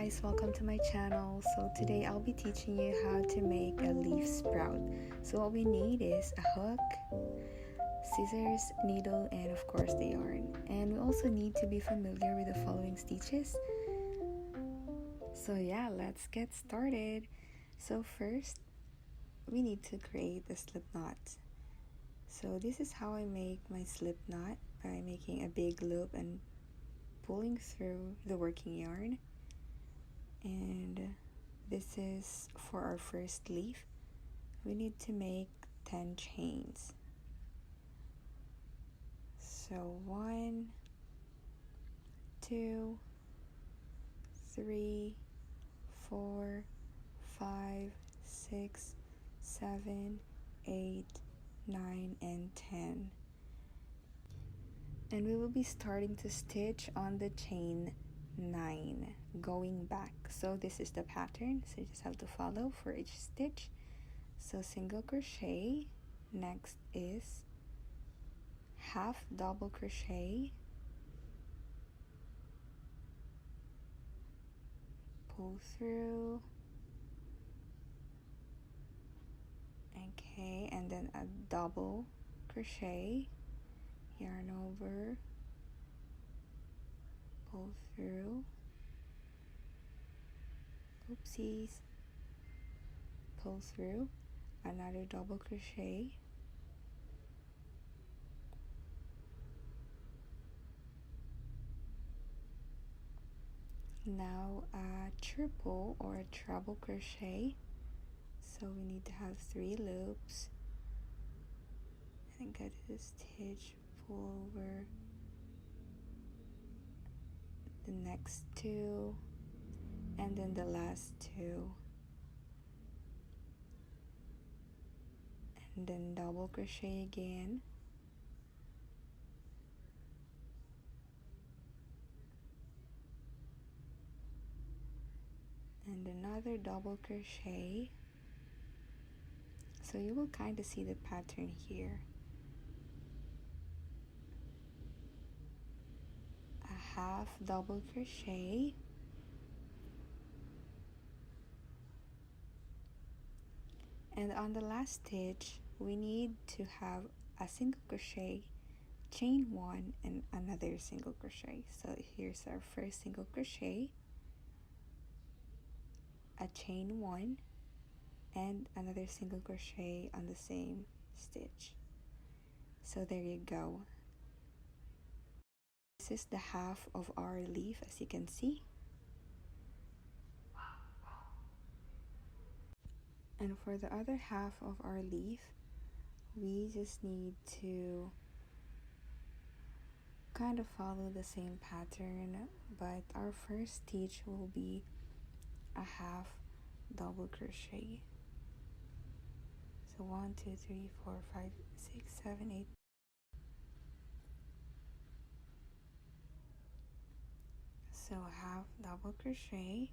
guys, welcome to my channel. So today I'll be teaching you how to make a leaf sprout. So what we need is a hook, scissors, needle, and of course the yarn. And we also need to be familiar with the following stitches. So yeah, let's get started. So first, we need to create a slip knot. So this is how I make my slip knot, by making a big loop and pulling through the working yarn. And this is for our first leaf. We need to make 10 chains. So 1, 2, 3, 4, 5, 6, 7, 8, 9, and 10. And we will be starting to stitch on the chain 9 going back. So this is the pattern, so you just have to follow for each stitch. So single crochet, next is half double crochet, pull through, okay, and then a double crochet, yarn over, pull through, oopsies, pull through, another double crochet, now a triple or a treble crochet. So we need to have 3 loops, and get a stitch, pull over the next 2, and then the last 2, and then double crochet again, and another double crochet. So you will kind of see the pattern here. A half double crochet, and on the last stitch we need to have a single crochet, chain 1, and another single crochet. So here's our first single crochet, a chain 1, and another single crochet on the same stitch. So there you go. This is the half of our leaf, as you can see. And for the other half of our leaf, we just need to kind of follow the same pattern, but our first stitch will be a half double crochet. So 1, 2, 3, 4, 5, 6, 7, 8. So half double crochet,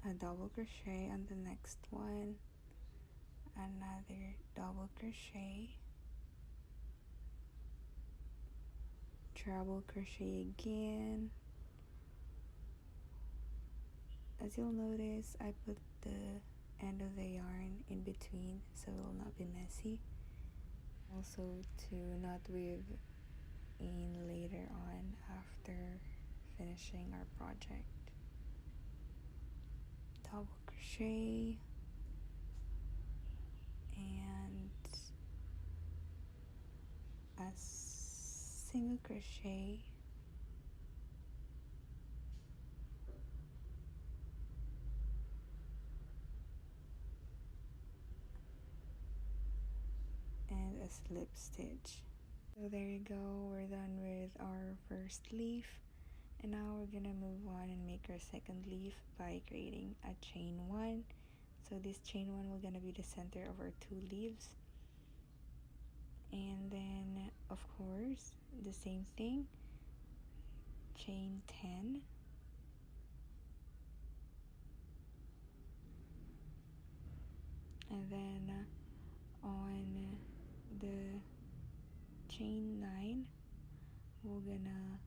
a double crochet on the next one, another double crochet, treble crochet again. As you'll notice, I put the end of the yarn in between so it will not be messy. Also to not weave in later on after finishing our project. Double crochet and a single crochet, and a slip stitch. So there you go, we're done with our first leaf, and now we're gonna move on and make our second leaf by creating a chain 1. So this chain 1 will gonna be the center of our 2 leaves, and then of course the same thing, chain 10, and then on the chain 9, we're gonna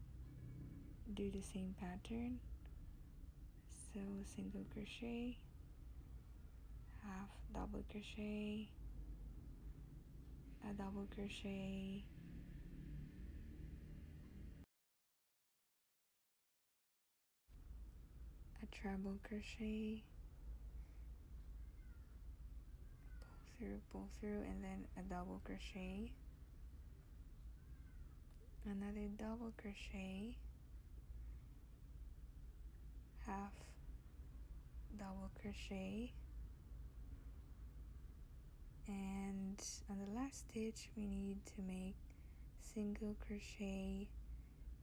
do the same pattern. So single crochet, half double crochet, a double crochet, a treble crochet, pull through, and then a double crochet, another double crochet, half double crochet, and on the last stitch we need to make single crochet,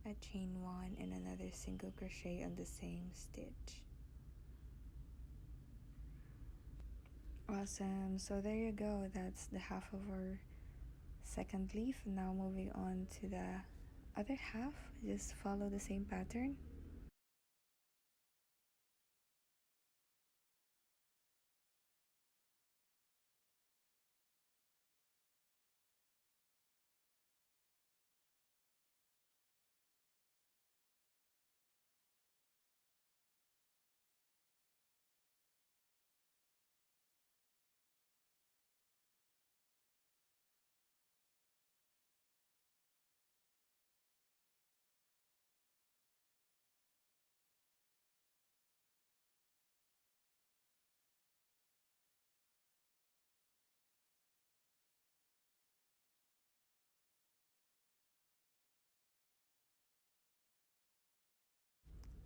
a chain 1, and another single crochet on the same stitch. Awesome, so there you go, that's the half of our second leaf. Now moving on to the other half, just follow the same pattern.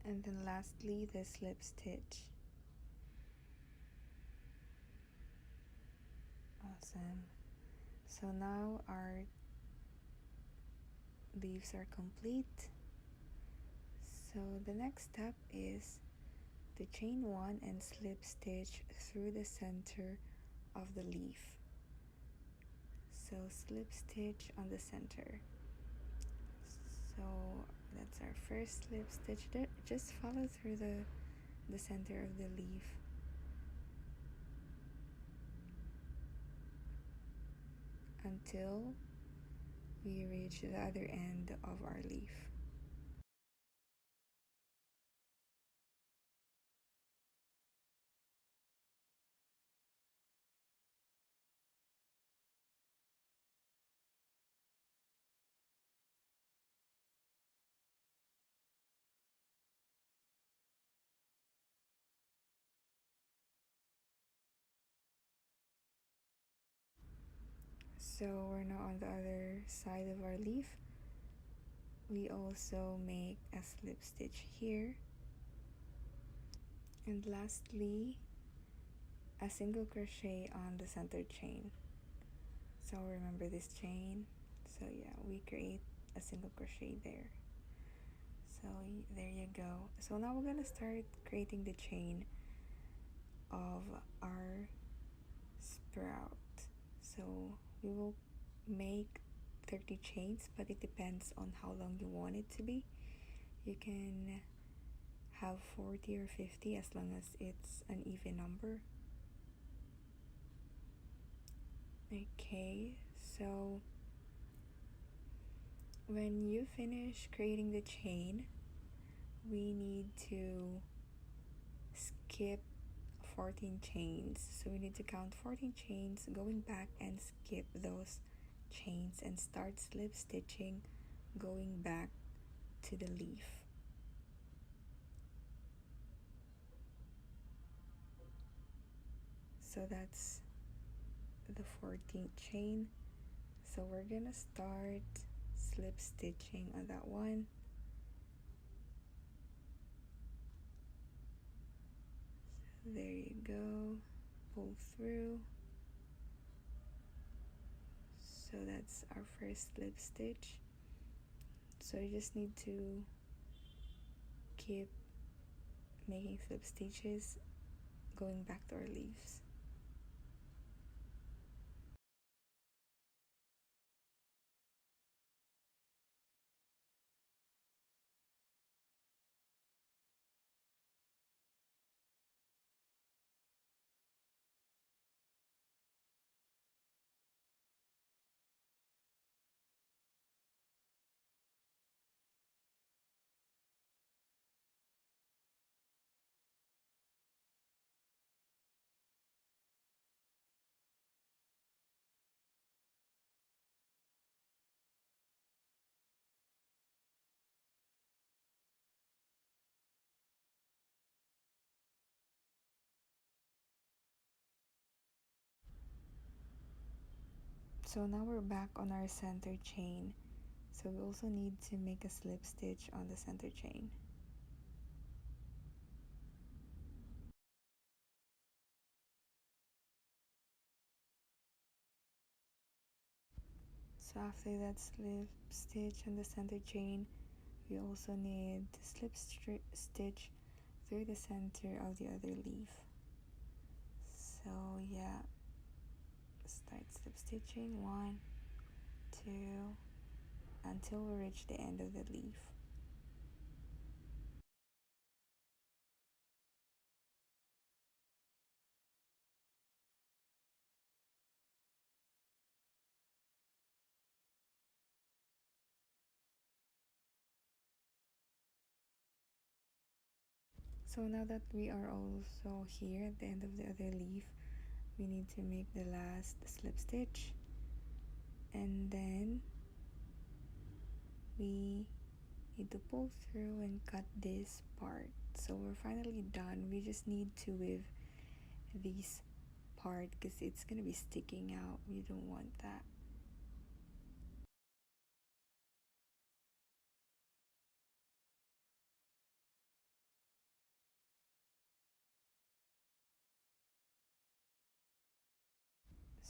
And then lastly, the slip stitch. Awesome. So now our leaves are complete. So the next step is to chain 1 and slip stitch through the center of the leaf. So slip stitch on the center. So that's our first slip stitch. Just follow through the center of the leaf. Until we reach the other end of our leaf. So we're now on the other side of our leaf. We also make a slip stitch here. And lastly, a single crochet on the center chain. So remember this chain. So yeah, we create a single crochet there. So there you go. So now we're gonna start creating the chain of our sprout. So we will make 30 chains, but it depends on how long you want it to be. You can have 40 or 50 as long as it's an even number. Okay, so when you finish creating the chain, we need to skip 14 chains. So we need to count 14 chains, going back and skip those chains and start slip stitching going back to the leaf. So that's the 14th chain. So we're gonna start slip stitching on that one. So there you go, pull through. So that's our first slip stitch. So you just need to keep making slip stitches going back to our leaves. So now we're back on our center chain. So we also need to make a slip stitch on the center chain. So after that slip stitch on the center chain, we also need to slip stitch through the center of the other leaf. So yeah, start slip stitching 1, 2, until we reach the end of the leaf. So now that we are also here at the end of the other leaf, we need to make the last slip stitch, and then we need to pull through and cut this part. So we're finally done. We just need to weave this part because it's gonna be sticking out. We don't want that.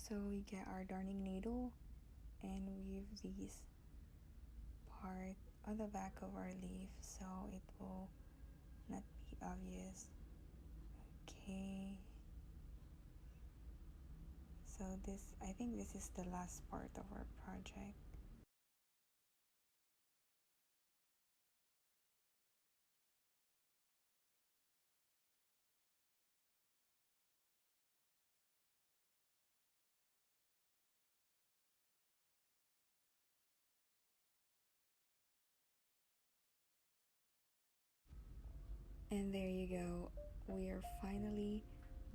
So we get our darning needle and weave these part on the back of our leaf so it will not be obvious. Okay, so I think this is the last part of our project. And there you go, we are finally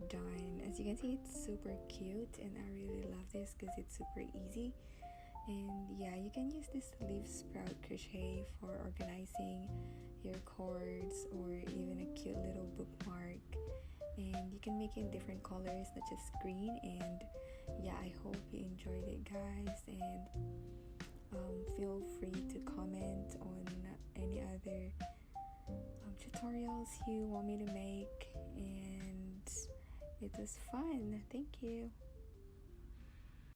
done. As you can see, it's super cute and I really love this because it's super easy. And yeah, you can use this leaf sprout crochet for organizing your cords or even a cute little bookmark. And you can make it in different colors, not just green. And yeah, I hope you enjoyed it, guys. And feel free to comment on any other tutorials you want me to make. And it was fun. Thank you.